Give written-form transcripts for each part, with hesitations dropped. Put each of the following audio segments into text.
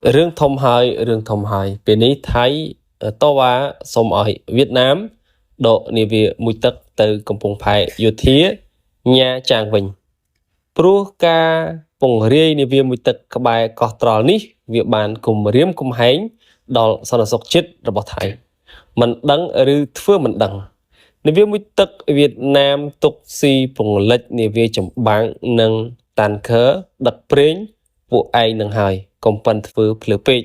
Rương thông hai rương thông hai bênนี้ไทยตว่าสมออยเวียดนามดอกนิเวมุยตักtừ កំពង់ផែយោធាញ៉ាចាងវិញព្រោះការពង្រាយនិវាមួយទឹកក្បែរកោះត្រល់នេះវាបានគំរាមកំហែងដល់សន្តិសុខជាតិរបស់ថៃមិនដឹងឬធ្វើមិនដឹងនិវាមួយទឹកវៀតណាមទុកស៊ីពង្លិចនិវាចម្បាំងនិងតានខឺដឹកប្រេងពួកឯងនឹងហើយកុំប៉ិនធ្វើភ្លើពេក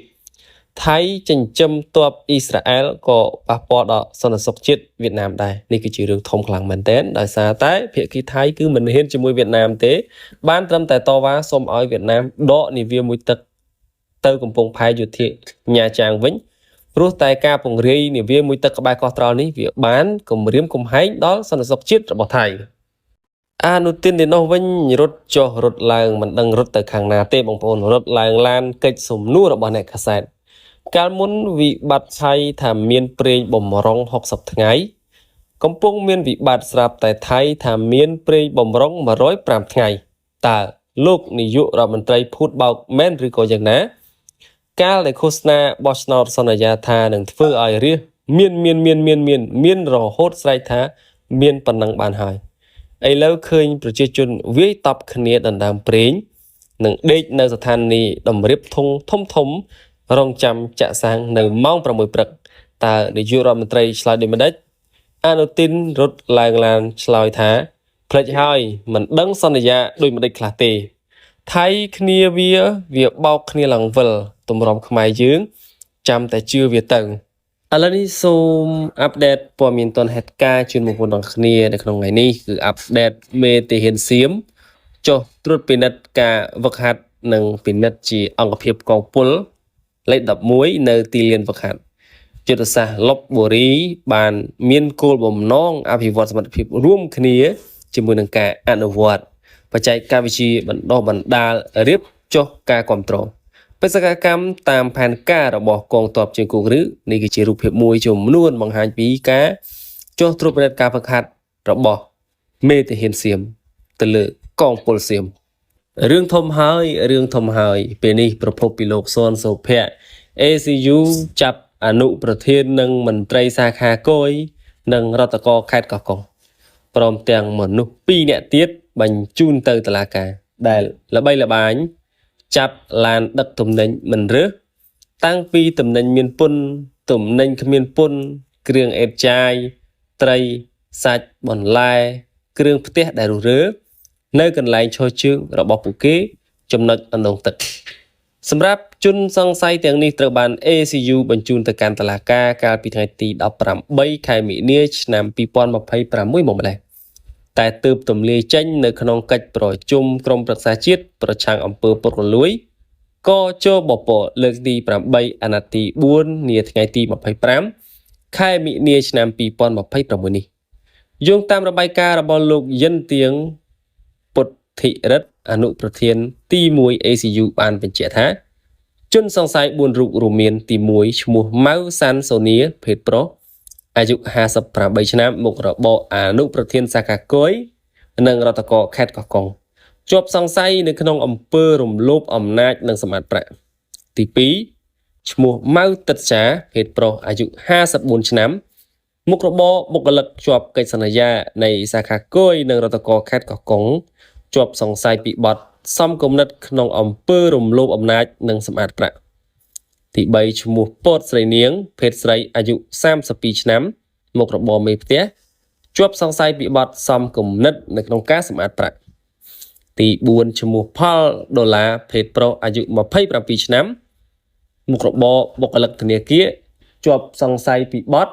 ថៃចិញ្ចឹមទ័ពអ៊ីស្រាអែលក៏ប៉ះពាល់ដល់សន្តិសុខជាតិវៀតណាមដែរនេះគឺជារឿងធំខ្លាំងមែនទែនដោយសារតែភាគីថៃគឺមិនហ៊ានជាមួយវៀតណាមទេបានត្រឹមតែតវ៉ាសូមឲ្យវៀតណាមដកនាវាមួយទឹកទៅកំពង់ផែយោធាញ៉ាចាងវិញព្រោះតែការពង្រាយនាវាមួយទឹកក្បែរកោះត្រល់នេះវាបានគំរាមកំហែងដល់សន្តិសុខជាតិរបស់ថៃអានុទានទីនោះវិញរត់ចុះរត់ឡើងមិនដឹងរត់ទៅខាងណាទេបងប្អូនរត់ឡើងឡានកិច្ចសំណួររបស់អ្នកកាសែតកាលមុនវិបត្តិថៃថាមានប្រេងបំរុង60ថ្ងៃកំពុងមានវិបត្តិស្រាប់តែថៃថាមានប្រេងបំរុង105ថ្ងៃតើលោកនាយករដ្ឋមន្ត្រីភូតបោកមែនឬក៏យ៉ាងណាកាលដែលឃោសនាបោះឆ្នោតសន្យាថានឹងធ្វើឲ្យរាជមានរហូតស្រែកថាមានប៉ុណ្ណឹងបានហើយឥឡូវឃើញប្រជាជនវាយតប់គ្នាដណ្ដើមប្រេងនិងដេកនៅស្ថានីយ៍តម្រៀបធំរងចាំចាក់សាំងនៅម៉ោង 6 ព្រឹកតើនាយករដ្ឋមន្ត្រីឆ្លើយដូចម្ដេចអនុទានរត់ឡើងឡានឆ្លើយថាផ្លេចហើយមិនដឹងសន្យាដូចម្ដេចខ្លះទេថៃគ្នាវាបោកគ្នាឡើងវិលទម្រាំខ្មែរយើងចាំតែជឿវាទៅឥឡូវនេះសូមអាប់ដេតព័ត៌មានទាន់ហេតុការណ៍ជូនបងប្អូនទាំងគ្នានៅក្នុងថ្ងៃនេះគឺអាប់ដេតមេទាហានសៀមចុះត្រួតពិនិត្យការវឹកហាត់និងពិនិត្យជាអង្គភាពកងពលលេខ11នៅទីលានវឹកហាត់យុទ្ធសាស្ត្រលបបូរីបានមានគោលបំណងអភិវឌ្ឍសមត្ថភាពរួមគ្នាជាមួយនឹងការអនុវត្តបច្ចេកវិទ្យាបណ្ដុះបណ្ដាលរៀបចុះការគ្រប់គ្រងបេសកកម្មតាមផែនការរបស់កងទ័ពជើងគោកឬនេះគឺជារូបភាពមួយចំនួនបង្ហាញពីការចុះត្រួតពិនិត្យការហ្វឹកហាត់របស់មេទាហានសៀមទៅលើកងពលសៀមរឿងធំហើយពេលនេះប្រពន្ធពីលោកសុនសុភ័ក្រ ACU ចាប់អនុប្រធាននិងមន្ត្រីសាខាគយនិងរដ្ឋកោខេត្តកោះកុងព្រមទាំងមនុស្ស2នាក់ទៀតបញ្ជូនទៅតុលាការដែលល្បីល្បាញចាប់ឡានដឹកទំនិញមិនរើសតាំងពីទំនិញមានពន្ធទំនិញគ្មានពន្ធគ្រឿងអេតចាយត្រីសាច់បន្លែគ្រឿងផ្ទះដែលរុះរើនៅកន្លែងឈរជើងរបស់ពួកគេចំណុចអណ្ដូងទឹកសម្រាប់ជនសង្ស័យទាំងនេះត្រូវបាន ACU បញ្ជូនទៅកាន់តុលាការកាលពីថ្ងៃទី18ខែមិនិនាឆ្នាំ2026មកម្លេះតែទើបទម្លាយចេញនៅក្នុងកិច្ចប្រជុំក្រុមប្រឹក្សាជាតិប្រឆាំងអំពើពុករលួយក៏ចូលបពលើកទី8អាណត្តិទី4នាថ្ងៃទី25ខែមិនិនាឆ្នាំ2026នេះយោងតាមរបាយការណ៍របស់លោកយិនទៀងពុទ្ធិរិទ្ធអនុប្រធានទី1 ACU បានបញ្ជាក់ថាជនសង្ស័យ4រូបរួមមានទី1ឈ្មោះម៉ៅសាន់សូនីភេទប្រុសអាយុ58ឆ្នាំមុខរបរអនុប្រធានសាខាគយនិងរដ្ឋកោខេត្តកោះកុងជាប់សង្ស័យនៅក្នុងអំពើរំលោភអំណាចនិងសម្បត្តិប្រាក់ទី2ឈ្មោះម៉ៅតិតចាភេទប្រុសអាយុ54ឆ្នាំមុខរបរបុគ្គលិកជាប់កិច្ចសន្យានៃសាខាគយនិងរដ្ឋកោខេត្តកោះកុងជាប់សង្ស័យពីបទសំគំនិតក្នុងអំពើរំលោភអំណាចនិងសម្បត្តិប្រាក់ទី3ឈ្មោះពតស្រីនាងភេទស្រីអាយុ32ឆ្នាំមុខរបរមេផ្ទះជាប់សង្ស័យពីបទសំគំនិតនៅក្នុងការសម្បត្តិប្រាក់ទី4ឈ្មោះផលដុល្លារភេទប្រុសអាយុ27ឆ្នាំមុខរបរបុគ្គលិកធនាគារជាប់សង្ស័យពីបទ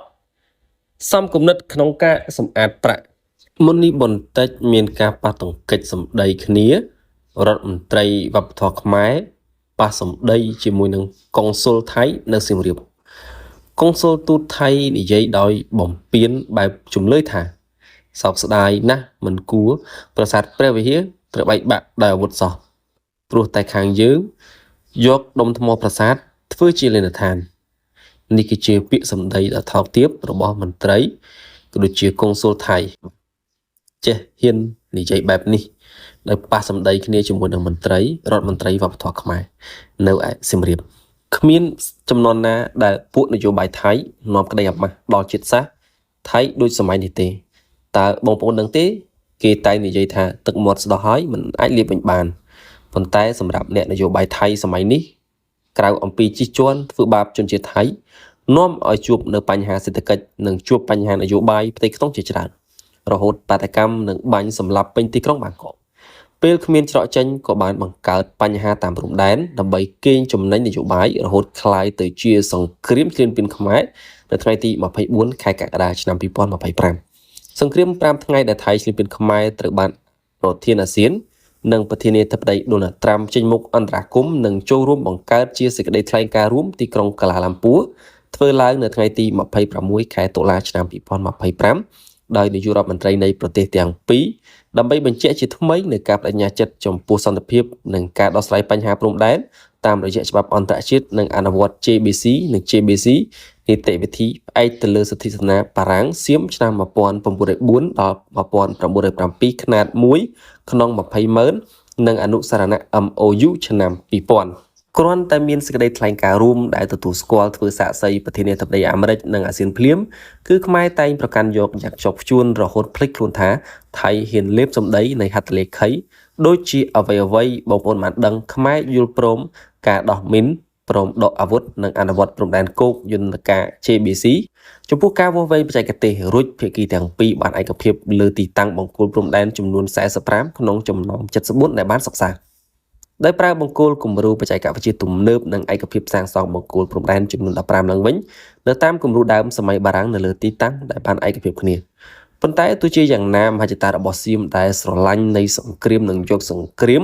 សំគំនិតក្នុងការសម្អាតប្រាក់មុននេះបន្តិចមានការប៉ះទង្គិចសម្ដីគ្នារដ្ឋមន្ត្រីវប្បធម៌ខ្មែរប៉ះសម្ដីជាមួយនឹងកុងស៊ុលថៃនៅសៀមរាបកុងស៊ុលទូតថៃនិយាយដោយបំពានបែបជំលើយថាសោកស្ដាយណាស់មិនគួរប្រាសាទព្រះវិហារត្រូវបែកបាក់ដោយអាវុធសោះព្រោះតែខាងយើងយកដុំថ្មប្រាសាទធ្វើជាលេនដ្ឋាននេះគឺជាពាក្យសម្ដីដ៏ថោកទាបរបស់មន្ត្រីក៏ដូចជាកុងស៊ុលថៃចេះហ៊ាននិយាយបែបនេះដោយប៉ះសម្ដីគ្នាជាមួយនឹងមន្ត្រីរដ្ឋមន្ត្រីវប្បធម៌ខ្មែរនៅឯសៀមរាប គ្មានចំនួនណាដែលពួកនយោបាយថៃនាំក្តីអាម៉ាស់ដល់ជាតិសាសន៍ថៃដូចសម័យនេះទេតើបងប្អូនដឹងទេគេតែងនិយាយថាទឹកមាត់ស្ដោះហើយមិនអាចលាបវិញបានប៉ុន្តែសម្រាប់អ្នកនយោបាយថៃសម័យនេះក្រៅអំពីជិះជាន់ធ្វើបាបជនជាតិថៃនាំឲ្យជួបនៅបញ្ហាសេដ្ឋកិច្ចនិងជួបបញ្ហានយោបាយផ្ទៃក្នុងជាច្រើនរហូតបាតកម្មនិងបាញ់សម្លាប់ពេញទីក្រុងបាងកកពេលគ្មានច្រកចេញក៏បានបង្កើតបញ្ហាតាមព្រំដែនដើម្បីកេងចំណេញនយោបាយរហូតคล้ายទៅជាសង្គ្រាមឈ្លានពានខ្មែរនៅថ្ងៃទី24ខែកក្កដាឆ្នាំ2025សង្គ្រាម5ថ្ងៃដែលថៃឈ្លានពានខ្មែរត្រូវបានប្រធានអាស៊ាននិងប្រធានាធិបតីដូណាល់ត្រាំចេញមុខអន្តរាគមន៍និងចូលរួមបង្កើតជាសេចក្តីថ្លែងការណ៍រួមទីក្រុងកាឡាឡាំពួរធ្វើឡើងនៅថ្ងៃទី26ខែតុលាឆ្នាំ2025ដោយនាយករដ្ឋមន្ត្រីនៃប្រទេសទាំងពីរដើម្បីបញ្ជាក់ជាថ្មីនៃការបដិញ្ញាចិត្តចំពោះសន្តិភាពនិងការដោះស្រាយបញ្ហាព្រំដែនតាមរយៈច្បាប់អន្តរជាតិនិងអនុវត្ត JBC និង JBC នីតិវិធីផ្អែកទៅលើសន្ធិសញ្ញាបារាំងសៀមឆ្នាំ1904ដល់1907ຂະຫນາດ1ក្នុង20ម៉ឺននិងអនុសារណៈ MOU ឆ្នាំ2000គ្រាន់តែមានសេចក្តីថ្លែងការណ៍រួមដែលទទួលស្គាល់ធ្វើសាក្សីប្រធានាធិបតីអាមេរិកនិងអាស៊ានភ្លាមគឺខ្មែរតែងប្រកាន់យកយ៉ាងខ្ជាប់ខ្ជួនរហូតភ្លេចខ្លួនថាថៃហ៊ានលេបសម្ដីនៃហត្ថលេខីដូចជាអ្វីបងប្អូនបានដឹងខ្មែរយល់ព្រមការដោះមីនព្រមដកអាវុធនិងអនុវត្តព្រំដែនគោកយន្តការ JBC ចំពោះការវាស់វែងបច្ចេកទេសរួចភាគីទាំងពីរបានឯកភាពលើទីតាំងបង្គោលព្រំដែនចំនួន45ក្នុងចំណោម74ដែលបានសិក្សាដោយប្រើបង្គោលគំរូបច្ចេកវិទ្យាទំនើបនិងឯកភាពសាងសង់បង្គោលព្រំដែនចំនួន15ឡើងវិញនៅតាមគំរូដើមសម័យបារាំងនៅលើទីតាំងដែលបានឯកភាពគ្នាប៉ុន្តែទោះជាយ៉ាងណាមហិច្ឆតារបស់សៀមដែលស្រឡាញ់នៃសង្គ្រាមនិងយកសង្គ្រាម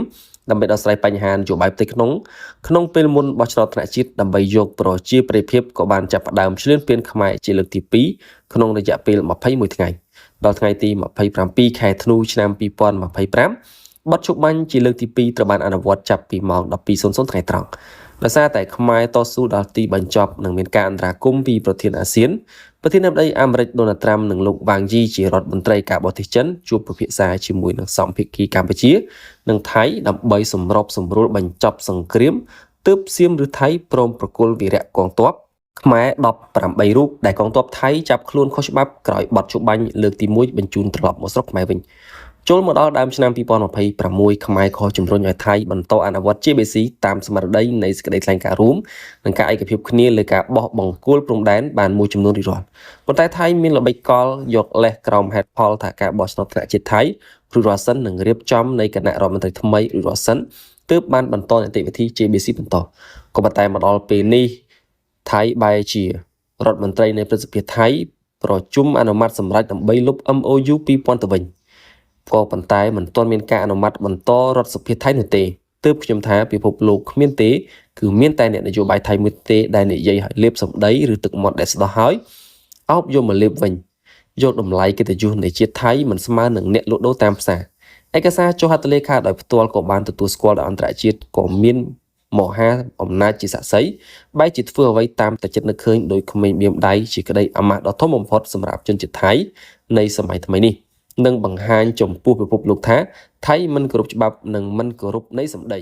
ដើម្បីដោះស្រាយបញ្ហានយោបាយផ្ទៃក្នុងពេលមុនបោះឆ្នោតថ្នាក់ជាតិដើម្បីយកប្រជាប្រិយភាពក៏បានចាប់ផ្ដើមឈ្លានពានខ្មែរជាលើកទី2ក្នុងរយៈពេល21ថ្ងៃដល់ថ្ងៃទី27ខែធ្នូឆ្នាំ2025បទជប់បាញ់ជាលើកទី2ត្រូវបានអនុវត្តចាប់ពីម៉ោង 12:00 ថ្ងៃត្រង់ដោយសារតែខ្មែរតស៊ូដល់ទីបញ្ចប់និងមានការអន្តរាគមន៍ពីប្រធានអាស៊ានប្រធានាធិបតីអាមេរិកដូណាល់ត្រាំនិងលោកវ៉ាងយីជារដ្ឋមន្ត្រីការបរទេសចិនជួបពិភាក្សាជាមួយនឹងសម្ភាគីកម្ពុជានិងថៃដើម្បីសម្របសម្រួលបញ្ចប់សង្គ្រាមទើបសៀមឬថៃព្រមប្រគល់វីរៈកងទ័ពខ្មែរ18រូបដែលកងទ័ពថៃចាប់ខ្លួនខុសច្បាប់ក្រោយបទជប់បាញ់លើកទី1បញ្ជូនត្រឡប់មកស្រុកខ្មែរវិញចូលមកដល់ដើមឆ្នាំ2026ខ្មែរខុសជំរុញឲ្យថៃបន្តអនុវត្ត JBC តាមស្មារតីនៃសេចក្តីថ្លែងការណ៍រួមនិងការឯកភាពគ្នាលើការបោះបង្គោលព្រំដែនបានមួយចំនួនរៀងរាល់ប៉ុន្តែថៃមានល្បិចកលយកលេសក្រោមហេតុផលថាការបោះឆ្នោតថ្នាក់ជាតិថៃរួចរាល់សិននិងរៀបចំនៃគណៈរដ្ឋមន្ត្រីថ្មីរួចរាល់សិនទើបបានបន្តនីតិវិធី JBC បន្តក៏ប៉ុន្តែមកដល់ពេលនេះថៃបែរជារដ្ឋមន្ត្រីនៃព្រឹទ្ធសភាថៃប្រជុំអនុម័តសម្រាប់ដើម្បីលុប MOU 2000ទៅវិញក៏ប៉ុន្តែមិនទាន់មានការអនុម័តបន្តរដ្ឋសភាថៃនោះទេទើបខ្ញុំថាពិភពលោកគ្មានទេគឺមានតែអ្នកនយោបាយថៃមួយទេដែលនិយាយឲ្យលេបសម្ដីឬទឹកមាត់ដែលស្ដោះហើយអោបយកមកលេបវិញយកតម្លៃកិត្តិយសនៃជាតិថៃមិនស្មើនឹងអ្នកលក់ដូរតាមផ្សារឯកសារចុះហត្ថលេខាដោយផ្ទាល់ក៏បានទទួលស្គាល់ដោយអន្តរជាតិក៏មានមហាអំណាចជាសាក្សីបែរជាធ្វើអ្វីតាមតែចិត្តនឹកឃើញដោយក្មេងបៀមដៃជាក្តីអាម៉ាស់ដ៏ធំបំផុតសម្រាប់ជនជាតិថៃនៃសម័យថ្មីនេះនិងបង្ហាញចំពោះពិភពលោកថាថៃមិនគោរពច្បាប់និងមិនគោរពនៃសម្ដី